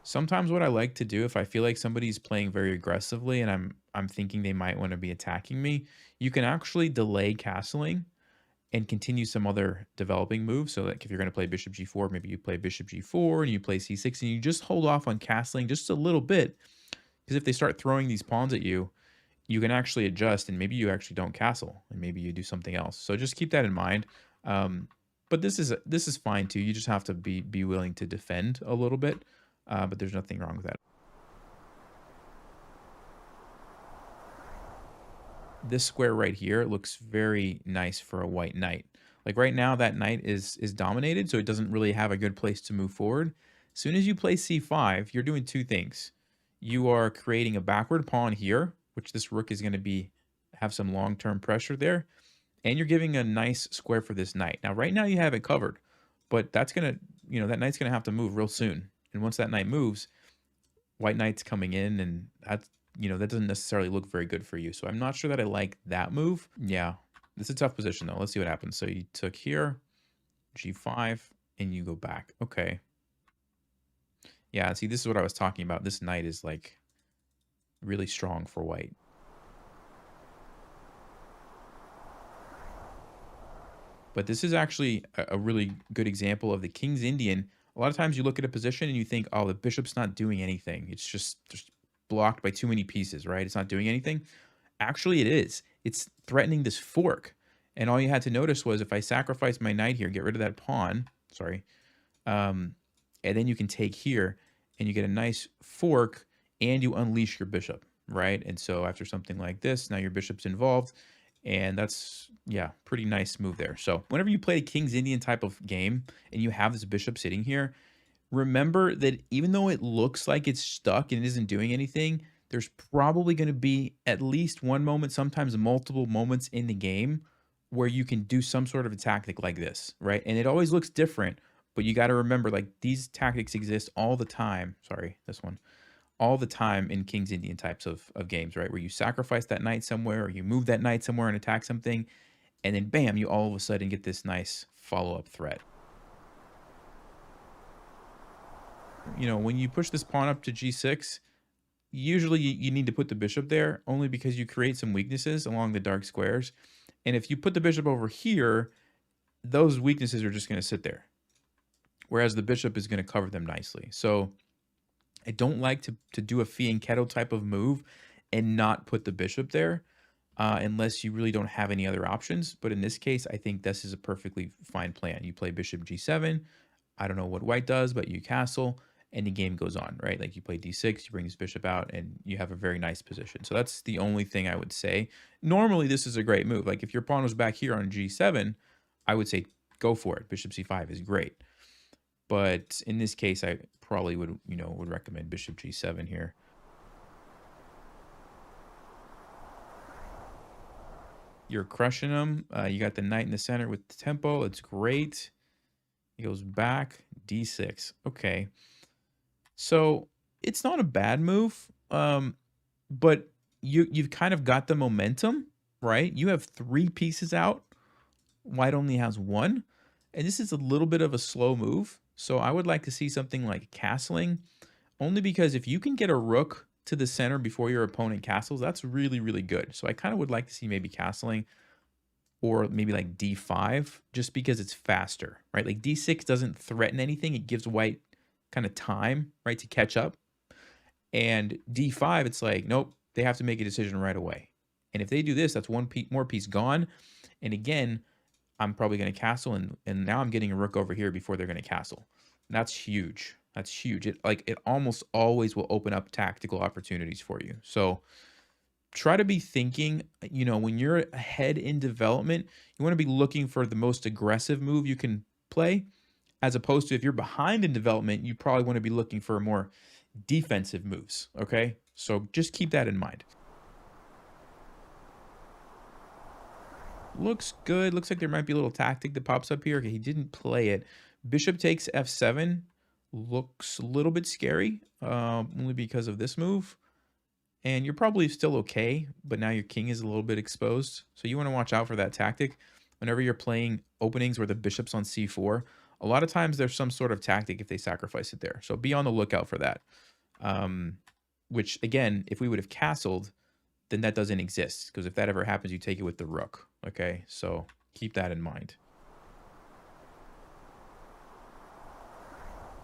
Sometimes what I like to do if I feel like somebody's playing very aggressively and I'm thinking they might want to be attacking me, you can actually delay castling and continue some other developing moves. So like if you're going to play bishop g4, maybe you play bishop g4 and you play c6 and you just hold off on castling just a little bit, because if they start throwing these pawns at you, you can actually adjust and maybe you actually don't castle and maybe you do something else. So just keep that in mind. Um, but this is fine too. You just have to be willing to defend a little bit. But there's nothing wrong with that. This square right here looks very nice for a white knight. Like right now, that knight is dominated, so it doesn't really have a good place to move forward. As soon as you play c5, you're doing two things. You are creating a backward pawn here, which this rook is going to be have some long-term pressure there, and you're giving a nice square for this knight. Now, right now you have it covered, but that's gonna, that knight's gonna have to move real soon. And once that knight moves, white knight's coming in, and that doesn't necessarily look very good for you. So I'm not sure that I like that move. Yeah, this is a tough position though. Let's see what happens. So you took here, g5, and you go back. Okay. Yeah, see, this is what I was talking about. This knight is like really strong for white. But this is actually a really good example of the King's Indian. A lot of times you look at a position and you think, oh, the bishop's not doing anything. It's just blocked by too many pieces, right? It's not doing anything. Actually, it is. It's threatening this fork. And all you had to notice was if I sacrifice my knight here, get rid of that pawn, sorry, and then you can take here and you get a nice fork and you unleash your bishop, right? And so after something like this, now your bishop's involved. And that's, yeah, pretty nice move there. So whenever you play a King's Indian type of game and you have this bishop sitting here, remember that even though it looks like it's stuck and it isn't doing anything, there's probably going to be at least one moment, sometimes multiple moments in the game where you can do some sort of a tactic like this, right? And it always looks different, but you got to remember like these tactics exist all the time. Sorry, this one. All the time in King's Indian types of games, right? Where you sacrifice that knight somewhere or you move that knight somewhere and attack something, and then bam, you all of a sudden get this nice follow-up threat. When you push this pawn up to g6, usually you need to put the bishop there only because you create some weaknesses along the dark squares. And if you put the bishop over here, those weaknesses are just going to sit there, whereas the bishop is going to cover them nicely. So I don't like to do a fianchetto type of move and not put the bishop there unless you really don't have any other options. But in this case, I think this is a perfectly fine plan. You play bishop g7. I don't know what white does, but you castle and the game goes on, right? Like you play d6, you bring this bishop out, and you have a very nice position. So that's the only thing I would say. Normally, this is a great move. Like if your pawn was back here on g7, I would say go for it. Bishop c5 is great. But in this case, I probably would recommend bishop g7 here. You're crushing them. You got the knight in the center with the tempo. It's great. He goes back, d6. Okay. So it's not a bad move, but you've kind of got the momentum, right? You have three pieces out. White only has one. And this is a little bit of a slow move. So I would like to see something like castling, only because if you can get a rook to the center before your opponent castles, that's really, really good. So I kind of would like to see maybe castling or maybe like d5 just because it's faster, right? Like d6 doesn't threaten anything. It gives white kind of time, right, to catch up. And d5, it's like, nope, they have to make a decision right away. And if they do this, that's one more piece gone. And again, I'm probably going to castle, and now I'm getting a rook over here before they're going to castle. That's huge. That's huge. It almost always will open up tactical opportunities for you. So try to be thinking, when you're ahead in development, you want to be looking for the most aggressive move you can play, as opposed to if you're behind in development, you probably want to be looking for more defensive moves. Okay, so just keep that in mind. Looks good. Looks like there might be a little tactic that pops up here. Okay, he didn't play it. Bishop takes f7. Looks a little bit scary, only because of this move. And you're probably still okay, but now your king is a little bit exposed. So you want to watch out for that tactic. Whenever you're playing openings where the bishop's on c4, A lot of times there's some sort of tactic if they sacrifice it there. So be on the lookout for that. Um, which again, if we would have castled, then that doesn't exist. Because if that ever happens, you take it with the rook. Okay, so keep that in mind.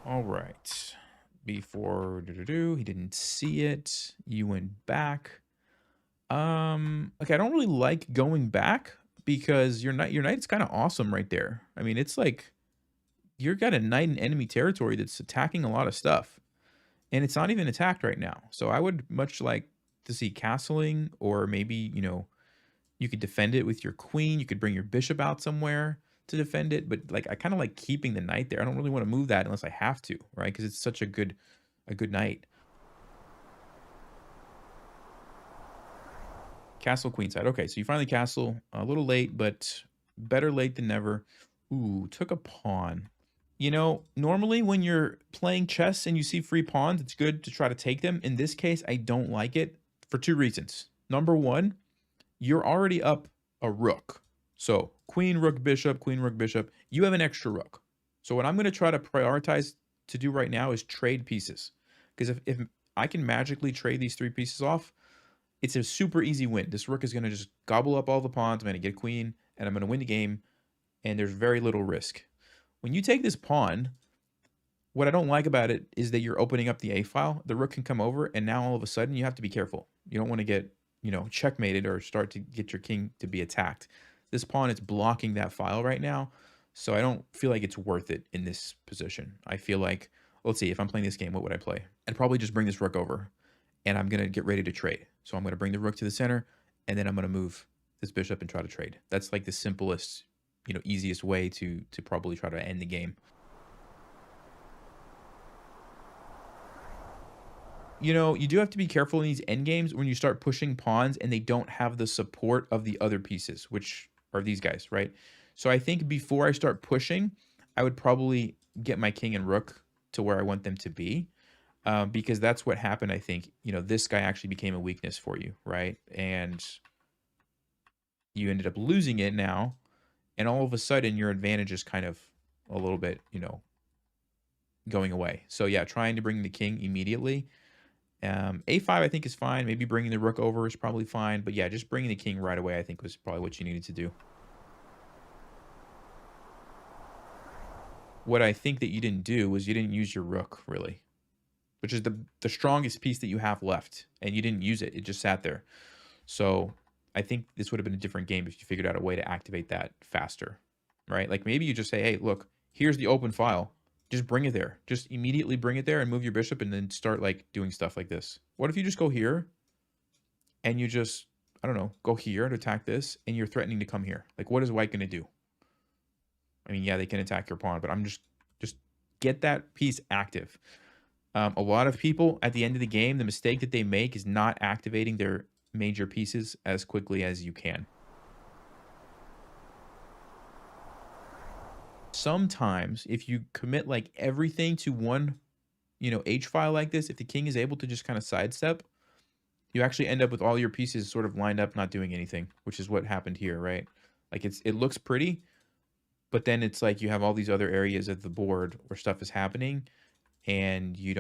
All right. Before he didn't see it. You went back. Okay, I don't really like going back because your knight's kind of awesome right there. I mean, it's like you're got a knight in enemy territory that's attacking a lot of stuff, and it's not even attacked right now. So I would much like to see castling, or maybe you could defend it with your queen. You could bring your bishop out somewhere to defend it, but like I kind of like keeping the knight there. I don't really want to move that unless I have to, right? Because it's such a good knight. Castle queenside. Okay, so you finally castle. A little late, but better late than never. Ooh, took a pawn. Normally when you're playing chess and you see free pawns, it's good to try to take them. In this case, I don't like it for two reasons. Number one, you're already up a rook. So queen, rook, bishop, queen, rook, bishop. You have an extra rook. So what I'm going to try to prioritize to do right now is trade pieces. Because if I can magically trade these three pieces off, it's a super easy win. This rook is going to just gobble up all the pawns. I'm going to get queen, and I'm going to win the game, and there's very little risk. When you take this pawn, what I don't like about it is that you're opening up the A file. The rook can come over, and now all of a sudden you have to be careful. You don't want to get, checkmated or start to get your king to be attacked. This pawn is blocking that file right now, so I don't feel like it's worth it in this position. I feel like, let's see, if I'm playing this game, what would I play? I'd probably just bring this rook over, and I'm going to get ready to trade. So I'm going to bring the rook to the center, and then I'm going to move this bishop and try to trade. That's like the simplest, easiest way to probably try to end the game. You do have to be careful in these end games when you start pushing pawns and they don't have the support of the other pieces, which are these guys, right? So I think before I start pushing, I would probably get my king and rook to where I want them to be. Because that's what happened, I think. This guy actually became a weakness for you, right? And you ended up losing it now, and all of a sudden your advantage is kind of a little bit, going away. So yeah, trying to bring the king immediately. A5 I think is fine. Maybe bringing the rook over is probably fine. But yeah, just bringing the king right away I think was probably what you needed to do. What I think that you didn't do was you didn't use your rook, really. Which is the strongest piece that you have left. And you didn't use it. It just sat there. So I think this would have been a different game if you figured out a way to activate that faster. Right? Like maybe you just say, hey, look, here's the open file. Just bring it there. Just immediately bring it there and move your bishop and then start like doing stuff like this. What if you just go here and you just, I don't know, go here and attack this and you're threatening to come here? Like what is white going to do? I mean, yeah, they can attack your pawn, but I'm just get that piece active. A lot of people at the end of the game, the mistake that they make is not activating their major pieces as quickly as you can. Sometimes if you commit like everything to one, H file like this, if the king is able to just kind of sidestep, you actually end up with all your pieces sort of lined up, not doing anything, which is what happened here, right? Like it looks pretty, but then it's like you have all these other areas of the board where stuff is happening and you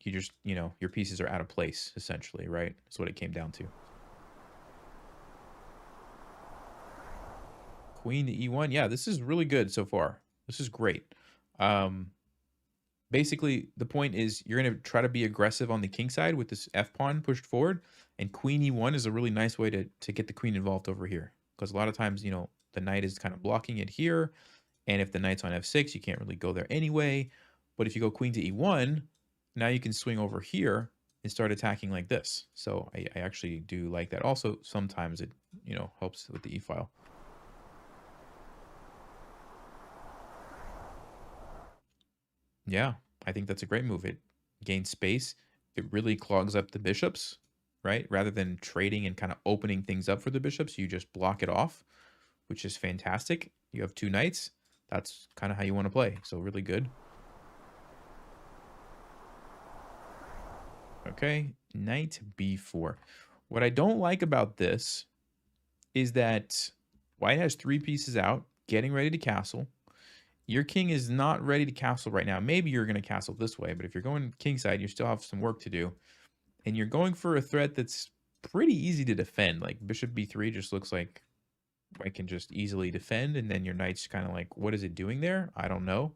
just, your pieces are out of place essentially, right? That's what it came down to. Queen to E1. Yeah, this is really good so far. This is great. Basically, the point is you're going to try to be aggressive on the king side with this F pawn pushed forward, and Queen E1 is a really nice way to get the queen involved over here. Because a lot of times, the knight is kind of blocking it here, and if the knight's on F6, you can't really go there anyway. But if you go queen to E1, now you can swing over here and start attacking like this. So I actually do like that. Also, sometimes it, helps with the E file. Yeah, I think that's a great move. It gains space. It really clogs up the bishops, right? Rather than trading and kind of opening things up for the bishops, you just block it off, which is fantastic. You have two knights. That's kind of how you want to play. So really good. Okay, knight b4. What I don't like about this is that white has three pieces out, getting ready to castle. Your king is not ready to castle right now. Maybe you're going to castle this way, but if you're going kingside, you still have some work to do. And you're going for a threat that's pretty easy to defend. Like bishop b3 just looks like white can just easily defend, and then your knight's kind of like, what is it doing there? I don't know.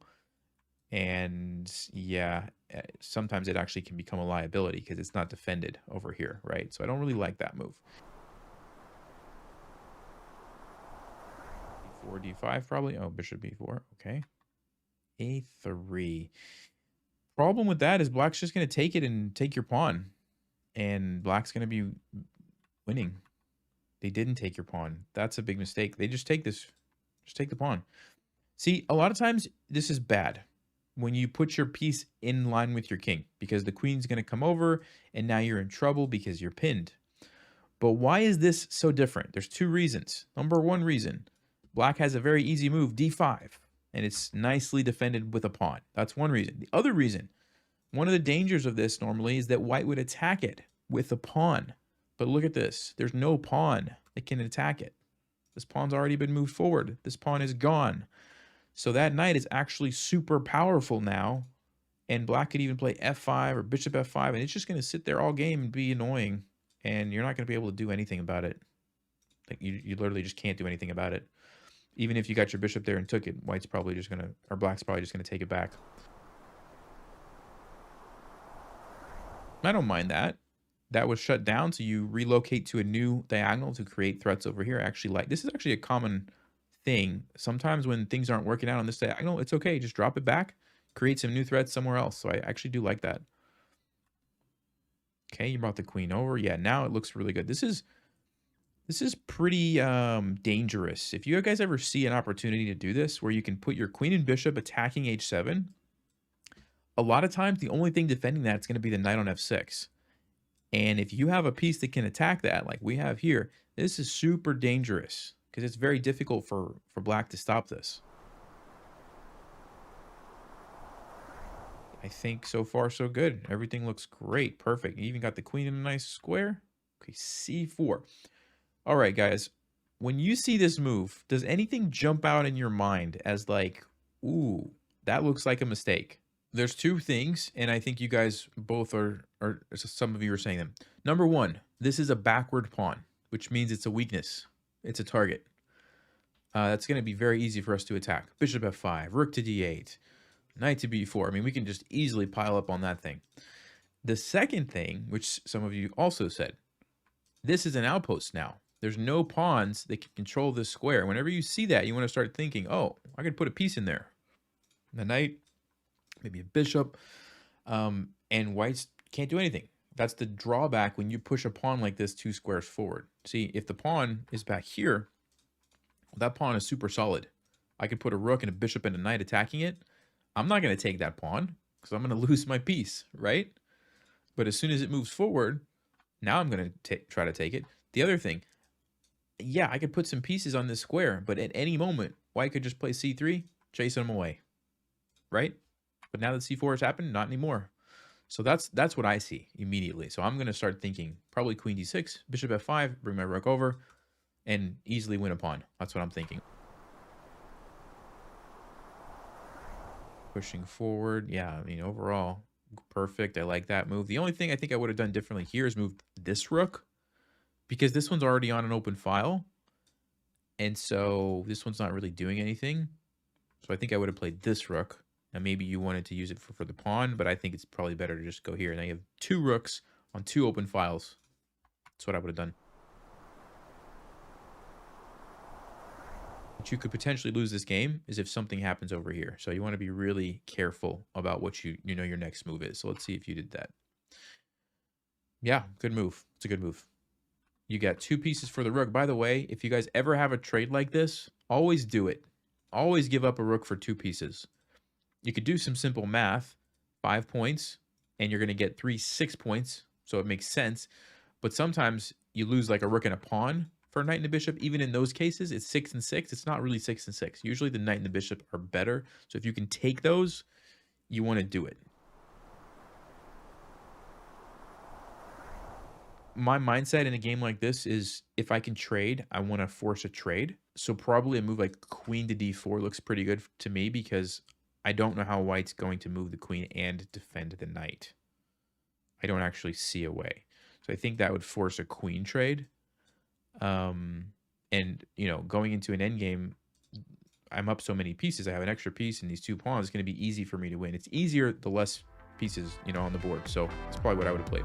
And yeah, sometimes it actually can become a liability because it's not defended over here, right? So I don't really like that move. d4, d5 probably. Oh, bishop b4. Okay. a3. Problem with that is black's just going to take it and take your pawn. And black's going to be winning. They didn't take your pawn. That's a big mistake. They just take this. Just take the pawn. See, a lot of times this is bad when you put your piece in line with your king because the queen's going to come over and now you're in trouble because you're pinned. But why is this so different? There's two reasons. Number one reason, black has a very easy move, d5, and it's nicely defended with a pawn. That's one reason. The other reason, one of the dangers of this normally is that white would attack it with a pawn. But look at this. There's no pawn that can attack it. This pawn's already been moved forward. This pawn is gone. So that knight is actually super powerful now. And black could even play f5 or bishop f5. And it's just going to sit there all game and be annoying. And you're not going to be able to do anything about it. Like you literally just can't do anything about it. Even if you got your bishop there and took it, white's probably just going to, or black's probably just going to take it back. I don't mind that. That was shut down, so you relocate to a new diagonal to create threats over here. I actually like this. Is actually a common thing. Sometimes when things aren't working out on this diagonal, it's okay. Just drop it back, create some new threats somewhere else. So I actually do like that. Okay, you brought the queen over. Yeah, now it looks really good. This is pretty dangerous. If you guys ever see an opportunity to do this, where you can put your queen and bishop attacking h7, a lot of times the only thing defending that is going to be the knight on f6. And if you have a piece that can attack that, like we have here, this is super dangerous because it's very difficult for black to stop this. I think so far so good. Everything looks great. Perfect. You even got the queen in a nice square. Okay, c4. All right, guys. When you see this move, does anything jump out in your mind as like, ooh, that looks like a mistake? There's two things, and I think you guys both are some of you are saying them. Number one, this is a backward pawn, which means it's a weakness. It's a target. That's going to be very easy for us to attack. Bishop f5, rook to d8, knight to b4. I mean, we can just easily pile up on that thing. The second thing, which some of you also said, this is an outpost now. There's no pawns that can control this square. Whenever you see that, you want to start thinking, oh, I could put a piece in there. The knight, maybe a bishop, and whites can't do anything. That's the drawback when you push a pawn like this 2 squares forward. See, if the pawn is back here, that pawn is super solid. I could put a rook and a bishop and a knight attacking it. I'm not going to take that pawn because I'm going to lose my piece, right? But as soon as it moves forward, now I'm going to try to take it. The other thing, yeah, I could put some pieces on this square, but at any moment, white could just play c3, chase them away, right? But now that c4 has happened, not anymore. So that's what I see immediately. So I'm going to start thinking probably queen d6, bishop f5, bring my rook over, and easily win a pawn. That's what I'm thinking. Pushing forward. Yeah, I mean, overall, perfect. I like that move. The only thing I think I would have done differently here is move this rook, because this one's already on an open file. And so this one's not really doing anything. So I think I would have played this rook. Now, maybe you wanted to use it for the pawn, but I think it's probably better to just go here. Now you have 2 rooks on 2 open files. That's what I would have done. But you could potentially lose this game is if something happens over here. So you want to be really careful about what you know your next move is. So let's see if you did that. Yeah, good move. It's a good move. You got 2 pieces for the rook. By the way, if you guys ever have a trade like this, always do it. Always give up a rook for 2 pieces. You could do some simple math, 5 points, and you're going to get 3 6 points, so it makes sense. But sometimes you lose like a rook and a pawn for a knight and a bishop. Even in those cases, it's 6 and 6. It's not really 6 and 6. Usually the knight and the bishop are better. So if you can take those, you want to do it. my mindset in a game like this is if I can trade, I want to force a trade. So probably a move like queen to d4 looks pretty good to me because I don't know how white's going to move the queen and defend the knight. I don't actually see a way. So I think that would force a queen trade. And, you know, going into an endgame, I'm up so many pieces. I have an extra piece and these two pawns. It's going to be easy for me to win. It's easier the less pieces, you know, on the board. So it's probably what I would have played.